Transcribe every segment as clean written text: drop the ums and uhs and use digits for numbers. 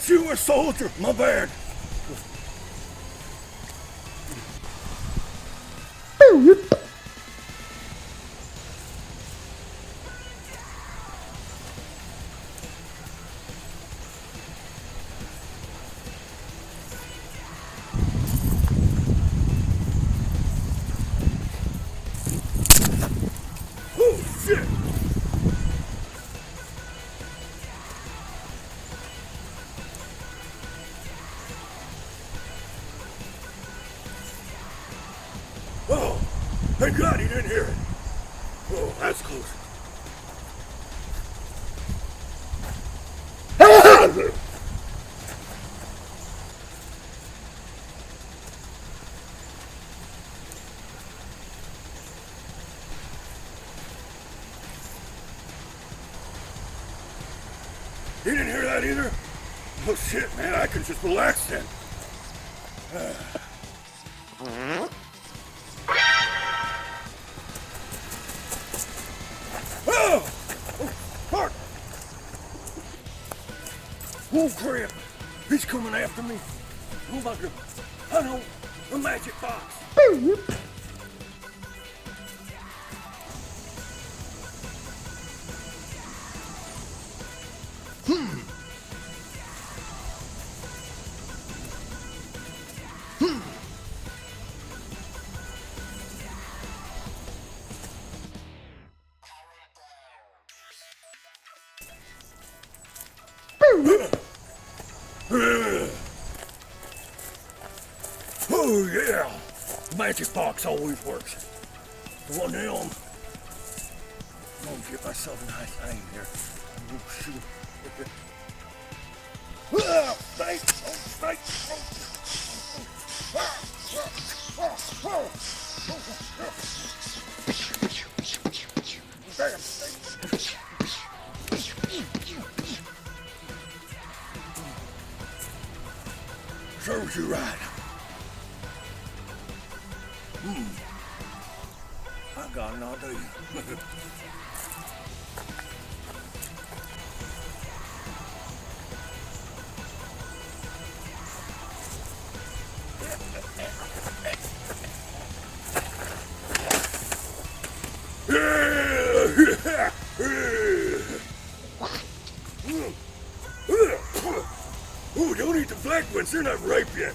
thought you were a soldier. My bad. Oh, shit! Oh, thank God he didn't hear it. Oh, that's close. He didn't hear that either? Oh shit, man, I can just relax then. Oh! Oh, fuck! Oh, crap! He's coming after me. Oh my God! I know, a magic box. Oh yeah, the magic box always works. The one of them. I'm gonna get myself a nice aim here. Oh shoot. Ah, snake! Oh, snake! Damn snake! Serves you right. I got an idea. Ooh, don't eat the black ones, they're not ripe yet.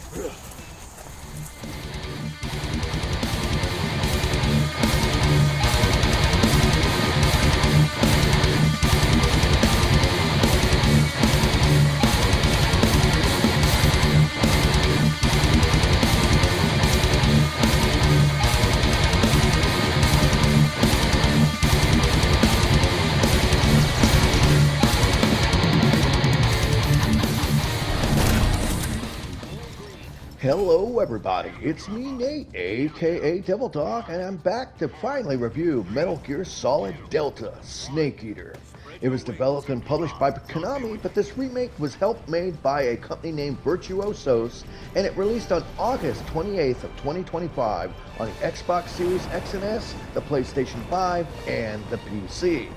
Hello everybody, it's me Nate, aka Devil Dog, and I'm back to finally review Metal Gear Solid Delta Snake Eater. It was developed and published by Konami, but this remake was helped made by a company named Virtuosos, and it released on August 28th of 2025 on the Xbox Series X and S, the PlayStation 5, and the PC.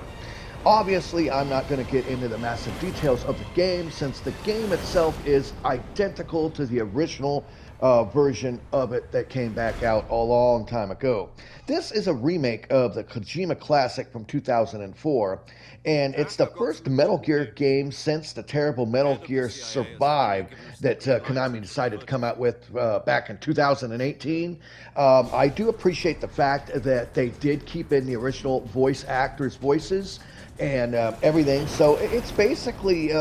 Obviously, I'm not going to get into the massive details of the game since the game itself is identical to the original version of it that came back out a long time ago. This is a remake of the Kojima classic from 2004, and it's the first Metal Gear game since the terrible Metal Gear Survive that Konami decided to come out with back in 2018. I do appreciate the fact that they did keep in the original voice actors' voices and everything. So it's basically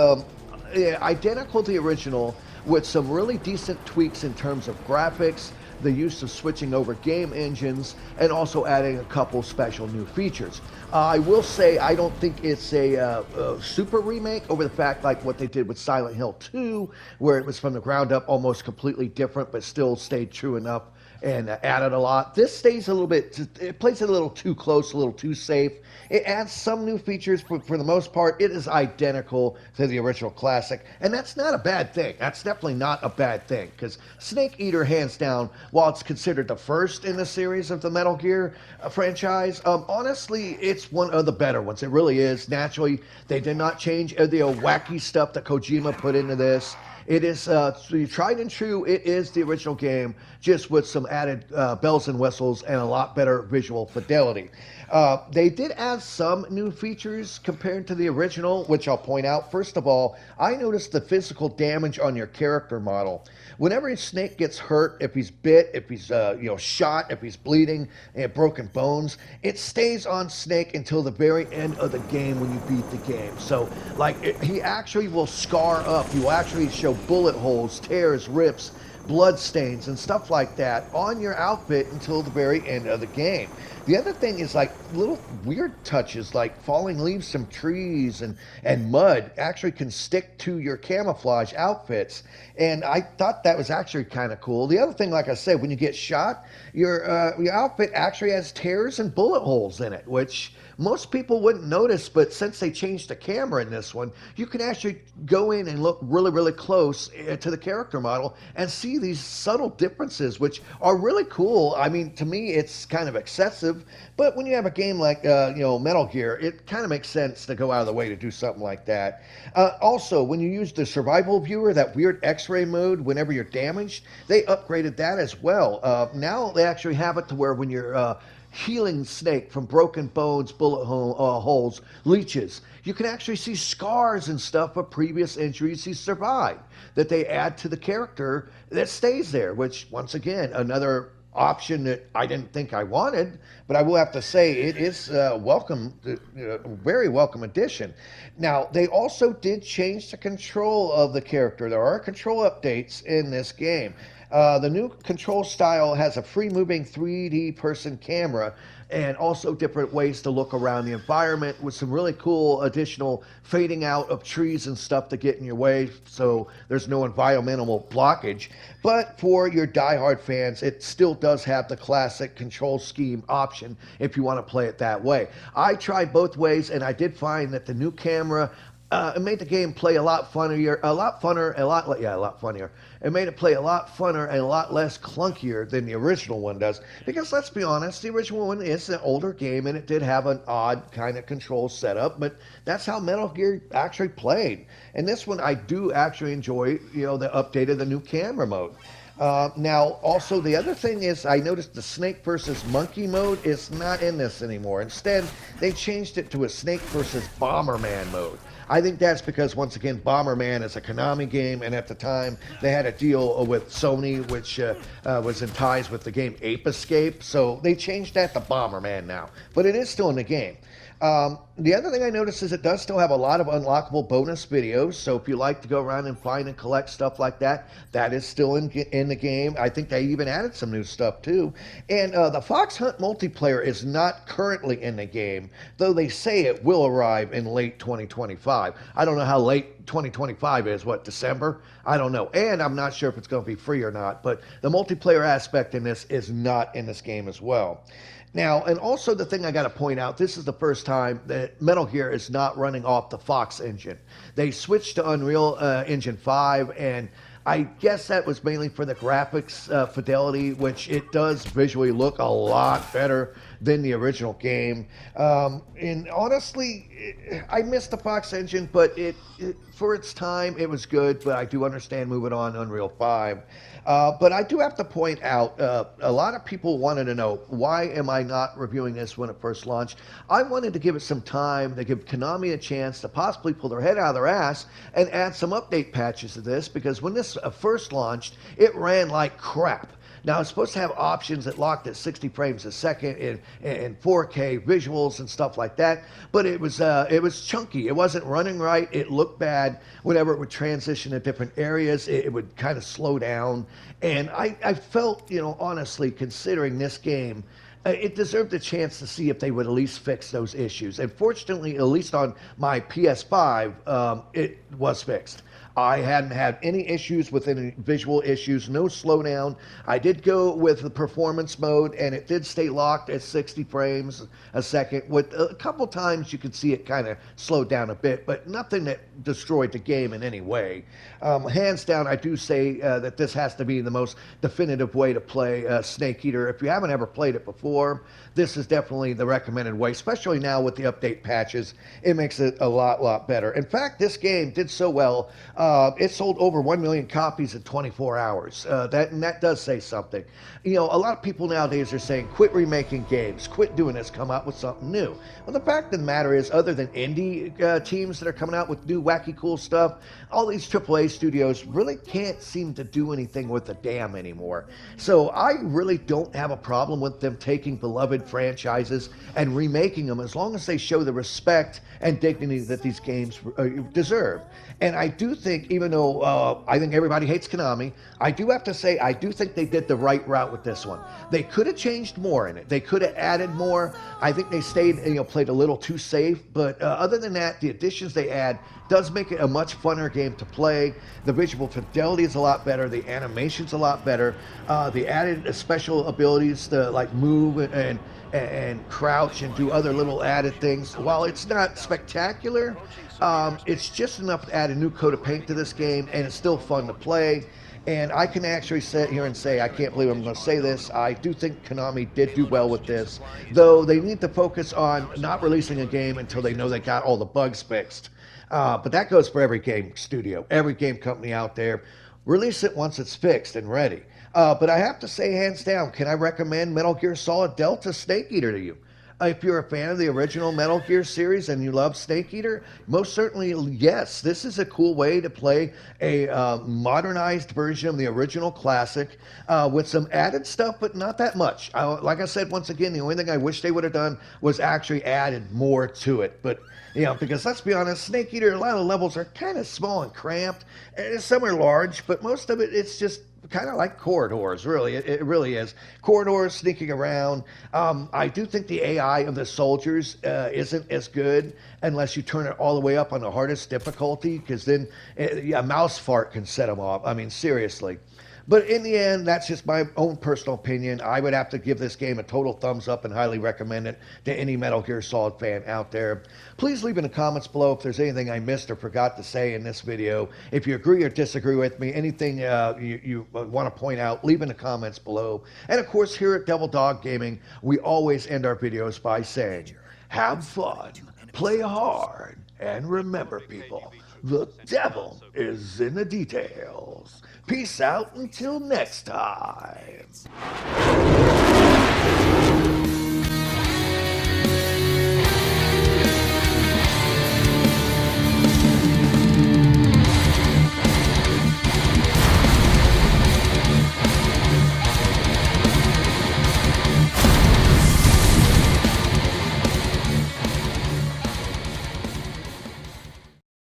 identical to the original with some really decent tweaks in terms of graphics, the use of switching over game engines, and also adding a couple special new features. I will say I don't think it's a super remake over the fact like what they did with Silent Hill 2, where it was from the ground up almost completely different, but still stayed true enough and added a lot. This stays a little bit, it plays it a little too close, a little too safe. It adds some new features, but for the most part, it is identical to the original classic, and that's not a bad thing. That's definitely not a bad thing, because Snake Eater, hands down, while it's considered the first in the series of the Metal Gear franchise, honestly, it's one of the better ones. It really is. Naturally, they did not change the wacky stuff that Kojima put into this. It is tried and true. It is the original game, just with some added bells and whistles and a lot better visual fidelity. They did add some new features compared to the original, which I'll point out. First of all, I noticed the physical damage on your character model. Whenever a Snake gets hurt, if he's bit, if he's shot, if he's bleeding and broken bones, it stays on Snake until the very end of the game when you beat the game. So, he actually will scar up. He will actually show bullet holes, tears, rips, blood stains, and stuff like that on your outfit until the very end of the game. The other thing is little weird touches like falling leaves from trees and mud actually can stick to your camouflage outfits. And I thought that was actually kind of cool. The other thing, like I said, when you get shot, your outfit actually has tears and bullet holes in it, which most people wouldn't notice, but since they changed the camera in this one, you can actually go in and look really, really close to the character model and see these subtle differences, which are really cool. I mean, to me, it's kind of excessive, but when you have a game like, Metal Gear, it kind of makes sense to go out of the way to do something like that. Also, when you use the survival viewer, that weird X-ray mode, whenever you're damaged, they upgraded that as well. Now they actually have it to where when you're healing Snake from broken bones, bullet holes, leeches, you can actually see scars and stuff of previous injuries he survived that they add to the character that stays there, which, once again, another option that I didn't think I wanted, but I will have to say it is welcome, very welcome addition. Now, they also did change the control of the character. There are control updates in this game. The new control style has a free-moving 3D person camera and also different ways to look around the environment with some really cool additional fading out of trees and stuff to get in your way so there's no environmental blockage. But for your diehard fans, it still does have the classic control scheme option if you want to play it that way. I tried both ways, and I did find that the new camera it made the game play a lot funnier, a lot funnier. It made it play a lot funner and a lot less clunkier than the original one does. Because let's be honest, the original one is an older game and it did have an odd kind of control setup, but that's how Metal Gear actually played. And this one I do actually enjoy, the update of the new camera mode. Now, also, the other thing is I noticed the Snake versus Monkey mode is not in this anymore. Instead, they changed it to a Snake versus Bomberman mode. I think that's because, once again, Bomberman is a Konami game, and at the time, they had a deal with Sony, which was in ties with the game Ape Escape, so they changed that to Bomberman now. But it is still in the game. The other thing I noticed is it does still have a lot of unlockable bonus videos, so if you like to go around and find and collect stuff like that, that is still in the game. I think they even added some new stuff too. And the Fox Hunt multiplayer is not currently in the game, though they say it will arrive in late 2025. I don't know how late 2025 is, December? I don't know. And I'm not sure if it's going to be free or not, but the multiplayer aspect in this is not in this game as well. Now, and also the thing I got to point out, this is the first time that Metal Gear is not running off the Fox engine. They switched to Unreal Engine 5, and I guess that was mainly for the graphics fidelity, which it does visually look a lot better than the original game. And honestly, I missed the Fox engine, but it for its time, it was good, but I do understand moving on to Unreal 5. But I do have to point out, a lot of people wanted to know, why am I not reviewing this when it first launched? I wanted to give it some time, to give Konami a chance to possibly pull their head out of their ass and add some update patches to this, because when this first launched, it ran like crap. Now, it's supposed to have options that locked at 60 frames a second in 4K visuals and stuff like that, but it was chunky. It wasn't running right. It looked bad. Whenever it would transition to different areas, it would kind of slow down. And I felt, honestly, considering this game, it deserved a chance to see if they would at least fix those issues. And fortunately, at least on my PS5, it was fixed. I hadn't had any issues with any visual issues, no slowdown. I did go with the performance mode, and it did stay locked at 60 frames a second. With a couple times, you could see it kind of slowed down a bit, but nothing that destroyed the game in any way. Hands down, I do say that this has to be the most definitive way to play Snake Eater. If you haven't ever played it before, this is definitely the recommended way, especially now with the update patches. It makes it a lot better. In fact, this game did so well, it sold over 1 million copies in 24 hours. That does say something. You know, a lot of people nowadays are saying, quit remaking games, quit doing this, come out with something new. Well, the fact of the matter is, other than indie teams that are coming out with new wacky cool stuff, all these AAA studios really can't seem to do anything with the damn anymore. So I really don't have a problem with them taking beloved franchises and remaking them, as long as they show the respect and dignity that these games deserve. And I do think, even though I think everybody hates Konami, I do have to say I do think they did the right route with this one. They could have changed more in it. They could have added more. I think they played a little too safe. But other than that, the additions they add does make it a much funner game to play. The visual fidelity is a lot better. The animation's a lot better. The added special abilities to like move and crouch and do other little added things. While it's not spectacular, it's just enough to add a new coat of paint to this game, and it's still fun to play. And I can actually sit here and say, I can't believe I'm going to say this, I do think Konami did do well with this, though they need to focus on not releasing a game until they know they got all the bugs fixed. But that goes for every game studio, every game company out there. Release it once it's fixed and ready. But I have to say, hands down, can I recommend Metal Gear Solid Delta Snake Eater to you? If you're a fan of the original Metal Gear series and you love Snake Eater, most certainly yes. This is a cool way to play a modernized version of the original classic with some added stuff, but not that much. Like I said, once again, the only thing I wish they would have done was actually added more to it. But you know, because let's be honest, Snake Eater, a lot of the levels are kind of small and cramped. And some are large, but most of it's just kind of like corridors, really. It really is. Corridors, sneaking around. I do think the AI of the soldiers isn't as good unless you turn it all the way up on the hardest difficulty, because then a mouse fart can set them off. I mean, seriously. But in the end, that's just my own personal opinion. I would have to give this game a total thumbs up and highly recommend it to any Metal Gear Solid fan out there. Please leave in the comments below if there's anything I missed or forgot to say in this video. If you agree or disagree with me, anything you want to point out, leave in the comments below. And of course, here at Devil Dog Gaming, we always end our videos by saying, have fun, play hard, and remember, people, the devil is in the details. Peace out until next time.